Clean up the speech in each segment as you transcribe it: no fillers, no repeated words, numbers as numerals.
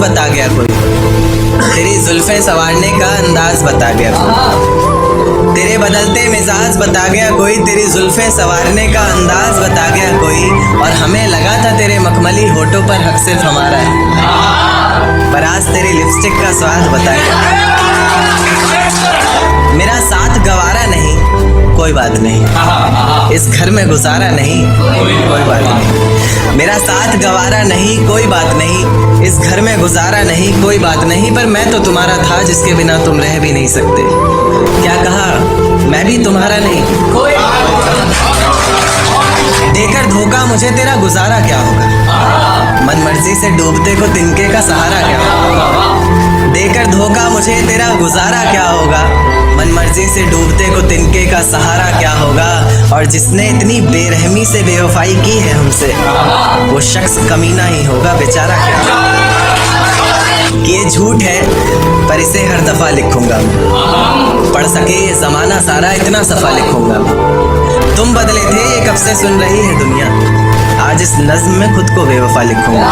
बता गया कोई, तेरी जुल्फें संवारने का अंदाज बता गया कोई, तेरे बदलते मिजाज बता गया कोई, तेरी जुल्फें संवारने का अंदाज बता गया कोई। और हमें लगा था तेरे मखमली होठों पर हक सिर्फ हमारा है, पर आज तेरी लिपस्टिक का स्वाद बता गया। मेरा साथ गवारा नहीं, कोई बात नहीं, इस घर में गुजारा नहीं, कोई बात नहीं। मेरा साथ गवारा नहीं, कोई बात नहीं, इस घर में गुजारा नहीं, कोई बात नहीं। पर मैं तो तुम्हारा था जिसके बिना तुम रह भी नहीं सकते। क्या कहा, मैं भी तुम्हारा नहीं। देकर धोखा मुझे तेरा गुजारा क्या होगा, मन मर्जी से डूबते को तिनके का सहारा क्या होगा। देकर धोखा मुझे तेरा गुजारा क्या होगा, मन मर्जी से डूबते को तिनके का सहारा क्या होगा। और जिसने इतनी बेरहमी से बेवफाई की है हमसे, वो शख्स कमीना ही होगा बेचारा क्या। कि ये झूठ है पर इसे हर दफा लिखूंगा मैं, पढ़ सके ये जमाना सारा इतना सफा लिखूंगा मैं। तुम बदले थे ये कब से सुन रही है दुनिया, आज इस नज्म में खुद को बेवफा लिखूंगा।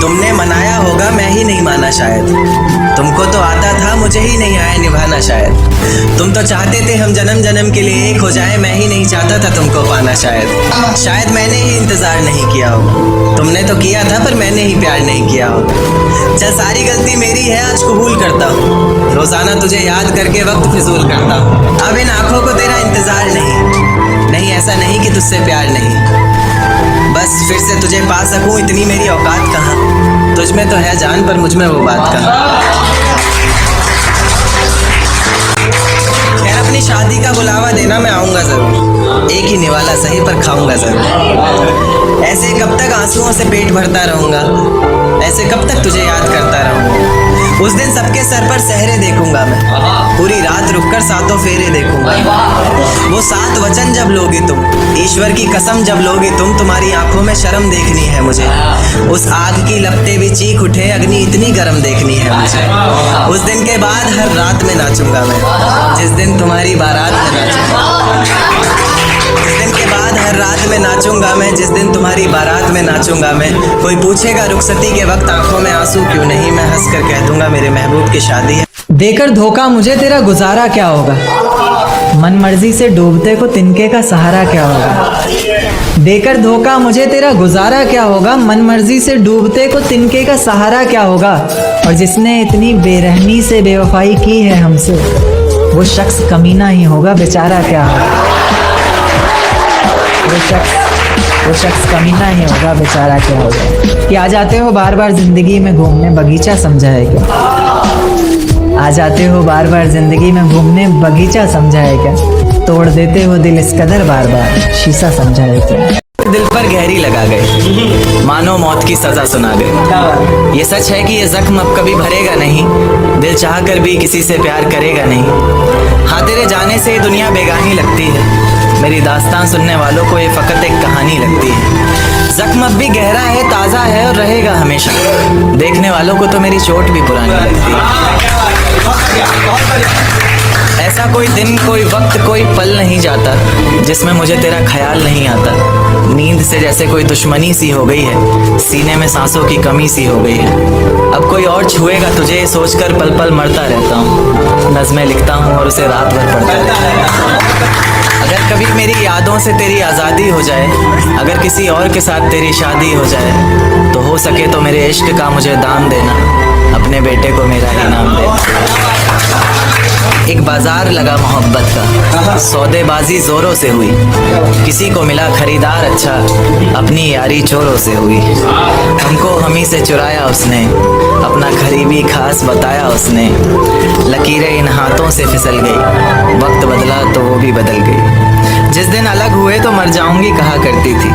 तुमने मनाया होगा मैं ही नहीं माना शायद, तुमको तो आता था मुझे ही नहीं आया निभाना शायद। तुम तो चाहते थे हम जन्म जन्म के लिए एक हो जाए, मैं ही नहीं चाहता था तुमको पाना शायद। शायद मैंने ही इंतजार नहीं किया होगा, तुमने तो किया था पर मैंने ही प्यार नहीं किया होगा। चल सारी गलती मेरी है आज कबूल करता हूँ, रोजाना तुझे याद करके वक्त फिजूल करता हूँ। अब इन आंखों को तेरा इंतजार नहीं, ऐसा नहीं कि तुझसे प्यार नहीं, बस फिर से तुझे पा सकूं इतनी मेरी औकात कहाँ। तुझ में तो है जान पर मुझ में वो बात कहाँ। खैर अपनी शादी का बुलावा देना मैं आऊँगा ज़रूर, एक ही निवाला सही पर खाऊंगा ज़रूर। ऐसे कब तक आंसुओं से पेट भरता रहूँगा, ऐसे कब तक तुझे याद करता रहूँगा। उस दिन सबके सर पर सहरे देखूंगा मैं, पूरी रात रुककर सातों फेरे देखूंगा। वो 7 वचन जब लोगे तुम, ईश्वर की कसम जब लोगे तुम, तुम्हारी आंखों में शर्म देखनी है मुझे। उस आग की लपटें भी चीख उठे, अग्नि इतनी गर्म देखनी है मुझे। उस दिन के बाद हर रात में नाचूंगा मैं, जिस दिन तुम्हारी बारात में नाचूंगा। उस दिन के बाद हर रात में नाचूंगा मैं, जिस दिन तुम्हारी बारात में नाचूंगा मैं। कोई पूछेगा रुखसती के वक्त आंखों में आंसू क्यों नहीं, मैं हंस कर कह दूंगा मेरे महबूब की शादी है। देकर धोखा मुझे तेरा गुजारा क्या होगा, मन मर्जी से डूबते को तिनके का सहारा क्या होगा। देकर धोखा मुझे तेरा गुजारा क्या होगा, मन मर्जी से डूबते को तिनके का सहारा क्या होगा। और जिसने इतनी बेरहमी से बेवफाई की है हमसे, वो शख्स कमीना ही होगा बेचारा क्या होगा। वो शख्स कमीना ही होगा बेचारा क्या होगा। कि आ जाते हो बार बार जिंदगी में घूमने, बगीचा समझा है क्या। आ जाते हो बार बार जिंदगी में घूमने, बगीचा समझा है क्या। तोड़ देते हो दिल इस कदर बार बार, शीशा समझा है क्या। दिल पर गहरी लगा गए, मानो मौत की सजा सुना गए। ये सच है कि ये जख्म अब कभी भरेगा नहीं, दिल चाह कर भी किसी से प्यार करेगा नहीं। हाँ तेरे जाने से दुनिया बेगानी लगती है, मेरी दास्तान सुनने वालों को ये फकत एक कहानी लगती है। जख्म अब भी गहरा है, ताज़ा है और रहेगा हमेशा, देखने वालों को तो मेरी चोट भी पुरानी लगती है। ऐसा कोई दिन, कोई वक्त, कोई पल नहीं जाता जिसमें मुझे तेरा ख्याल नहीं आता। नींद से जैसे कोई दुश्मनी सी हो गई है, सीने में सांसों की कमी सी हो गई है। अब कोई और छुएगा तुझे सोचकर पल पल मरता रहता हूँ, नज़में लिखता हूँ और उसे रात भर पढ़ता रहता हूँ। अगर कभी मेरी यादों से तेरी आज़ादी हो जाए, अगर किसी और के साथ तेरी शादी हो जाए, तो हो सके तो मेरे इश्क का मुझे दान देना, अपने बेटे को मेरा ही नाम देना। एक बाजार लगा मोहब्बत का, सौदेबाजी जोरों से हुई, किसी को मिला खरीदार अच्छा, अपनी यारी चोरों से हुई। हमको हमी से चुराया उसने, अपना करीबी खास बताया उसने। लकीरें इन हाथों से फिसल गई, वक्त बदला तो वो भी बदल गई। जिस दिन अलग हुए तो मर जाऊंगी कहा करती थी,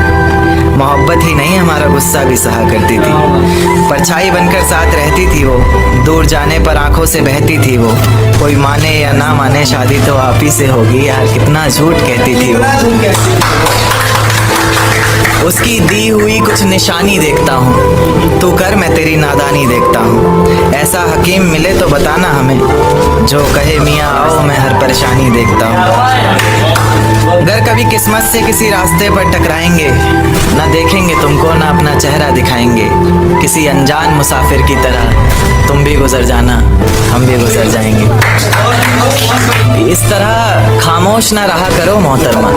मोहब्बत ही नहीं हमारा गुस्सा भी सहा करती थी। परछाई बनकर साथ रहती थी वो, दूर जाने पर आंखों से बहती थी वो। कोई माने या ना माने शादी तो आप ही से होगी, यार कितना झूठ कहती थी वो। उसकी दी हुई कुछ निशानी देखता हूँ, तू कर मैं तेरी नादानी देखता हूँ। ऐसा हकीम मिले तो बताना हमें, जो कहे मियाँ आओ मैं हर परेशानी देखता हूँ। अगर कभी किस्मत से किसी रास्ते पर टकराएंगे, ना देखेंगे तुमको ना अपना चेहरा दिखाएंगे। किसी अनजान मुसाफिर की तरह तुम भी गुजर जाना, हम भी गुजर जाएंगे। इस तरह खामोश ना रहा करो मोहतरमा,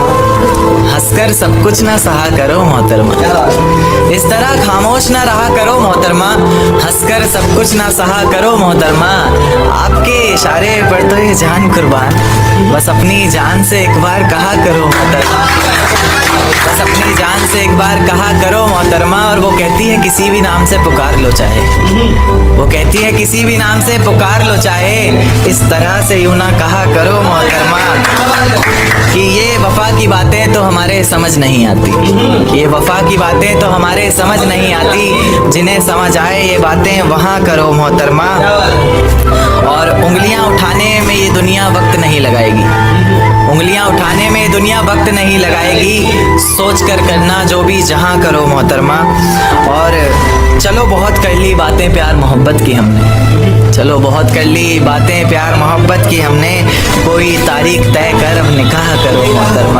हंसकर सब कुछ ना सहा करो मोहतरमा। इस तरह खामोश ना रहा करो मोहतरमा, हंसकर सब कुछ ना सहा करो मोहतरमा। आपके इशारे पर तो ये जान कुर्बान, बस अपनी जान से एक बार कहा करो मोहतरमा, बस अपनी जान से एक बार कहा करो मोहतरमा। और वो कहती है किसी भी नाम से पुकार लो चाहे, वो कहती है किसी भी नाम से पुकार लो चाहे, इस तरह से यूं ना कहा करो मोहतरमा कि ये वफा की बातें तो हमारे समझ नहीं आती, ये वफा की बातें तो हमारे समझ नहीं आती। जिन्हें समझ आए ये बातें वहाँ करो मोहतरमा। और उंगलियां उठाने में ये दुनिया वक्त नहीं लगाएगी, उंगलियां उठाने में दुनिया वक्त नहीं लगाएगी। सोच कर करना जो भी जहां करो मोहतरमा। और चलो बहुत कर ली बातें प्यार मोहब्बत की हमने, चलो बहुत कर ली बातें प्यार मोहब्बत की हमने। कोई तारीख तय कर अब निकाह करो मोहतरमा।